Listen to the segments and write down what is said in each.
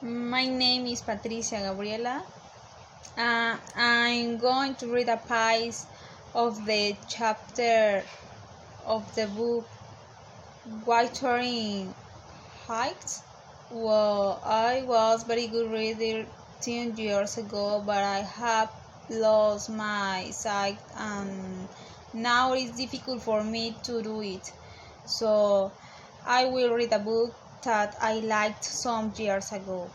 My name is Patricia Gabriela. I'm going to read a piece of the chapter of the book Wuthering Heights. Well, I was very good reader 10 years ago, but I have lost my sight and now it's difficult for me to do it. So I will read a book that I liked some years ago.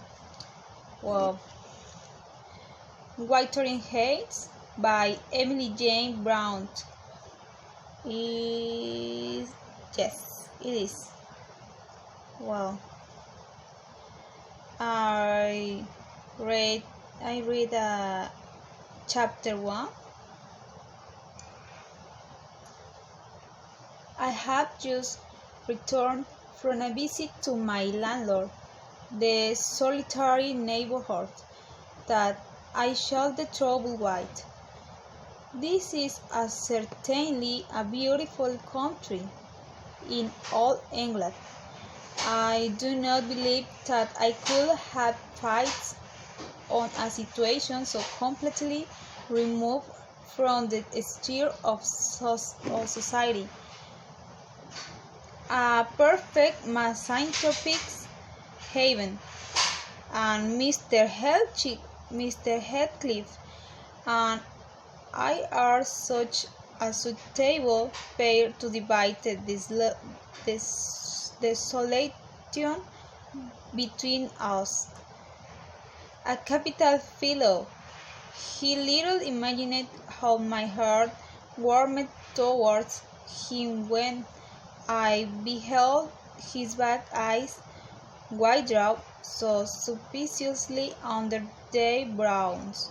Well, Wuthering Heights by Emily Jane Brown. Yes, it is. Well, I read chapter 1. I have just returned from a visit to my landlord, the solitary neighborhood that I shall the trouble with. This is certainly a beautiful country in all England. I do not believe that I could have thrived on a situation so completely removed from the sphere of society. A perfect misanthropic haven, and Mr. Heathcliff and I are such a suitable pair to divide this desolation between us. A capital fellow. He little imagined how my heart warmed towards him when I beheld his black eyes withdraw so suspiciously under their brows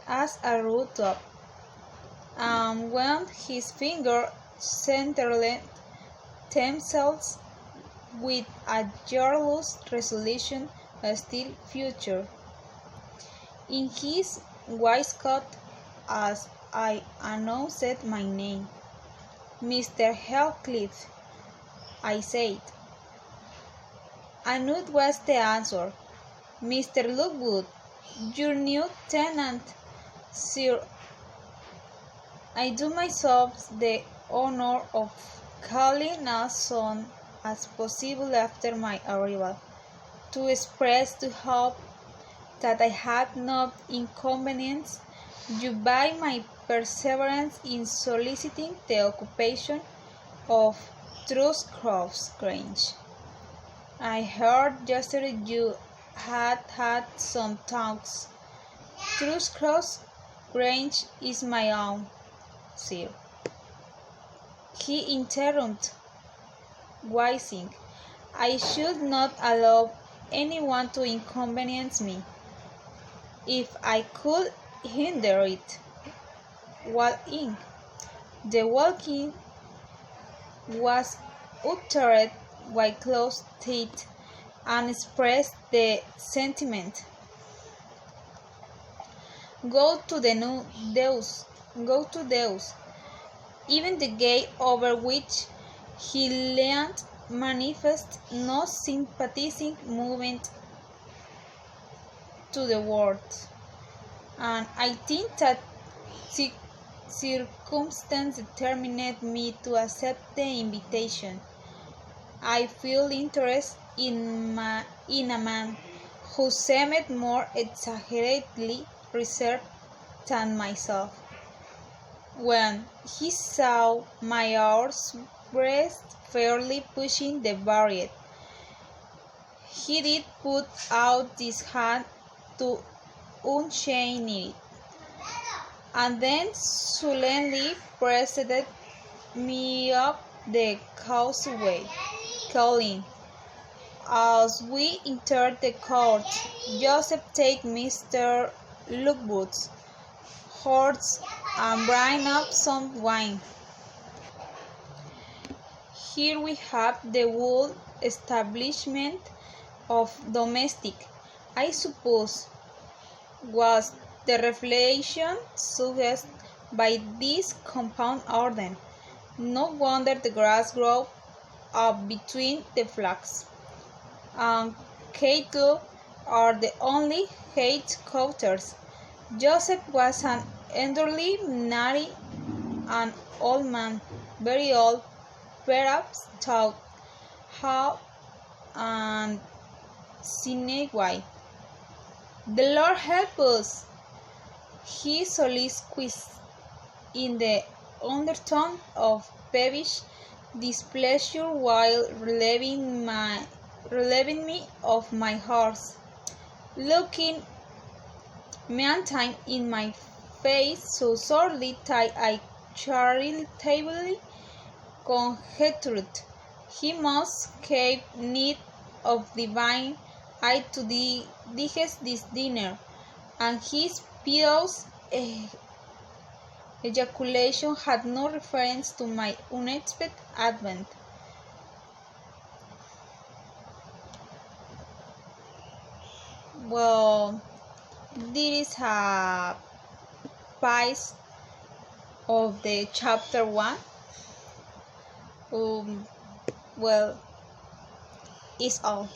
as a rooftop, and when his fingers centered themselves with a jealous resolution still future in his waistcoat as I announced my name. Mr. Heathcliff, I said. And it was the answer. Mr. Lockwood, your new tenant, sir. I do myself the honor of calling as soon as possible after my arrival, to express the hope that I had not inconvenienced you by my perseverance in soliciting the occupation of Thrushcross Grange. I heard yesterday you had had some talks. Thrushcross Grange is my own, sir. He interrupted, wheezing. I should not allow anyone to inconvenience me, if I could hinder it. While in the walking was uttered with closed teeth and expressed the sentiment, Go to Deus. Even the gate over which he leaned manifested no sympathizing movement to the words, and I think that circumstance determined me to accept the invitation. I feel interest in a man who seemed more exaggeratedly reserved than myself. When he saw my horse breast fairly pushing the barrier, he did put out his hand to unchain it, and then solemnly preceded me up the causeway, calling, as we entered the court, Joseph, take Mr. Lockwood's horse and bring up some wine. Here we have the whole establishment of domestic, I suppose, was the reflection suggested by this compound order. No wonder the grass grew up between the flags, and Caleb are the only headquarters. Joseph was an elderly, nutty, an old man, very old, perhaps taught how and Sineway. The Lord help us, he soliloquized in the undertone of peevish displeasure while relieving me of my horse, looking meantime in my face so sorely that I charitably conjectured he must have need of divine aid to digest this dinner, and his pious ejaculation had no reference to my unexpected advent. Well, this is a piece of the chapter 1. Well, it's all.